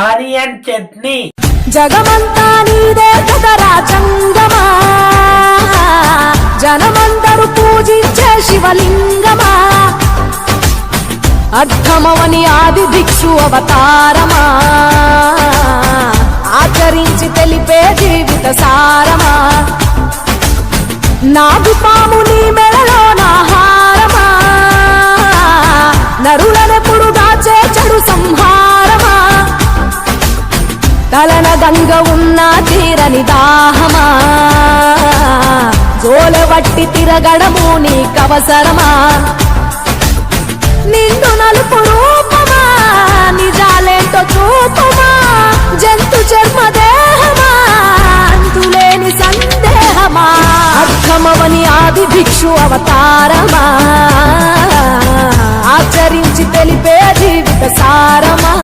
Onion chutney. జగమంతా నీదే కదరా చంగమా, జనమందరూ పూజించే శివలింగమా, అర్థమవని ఆది భిక్షు అవతారమా, ఆచరించి తెలిపే జీవిత సారమా, నాగుపాము నీ మెడలో నాహారమా, నరులనెప్పుడు దాచే చెడు సంహారమా, తలన గంగ ఉన్న తీరని దాహమా, జోలవట్టి తిరగడము నీకవసరమా, నిండు నలుపు రూపమా, నిజాలేంటో చూపమా, జంతు చర్మ దేహమా, అంతులేని సందేహమా, అర్థమవని ఆది భిక్షు అవతారమా.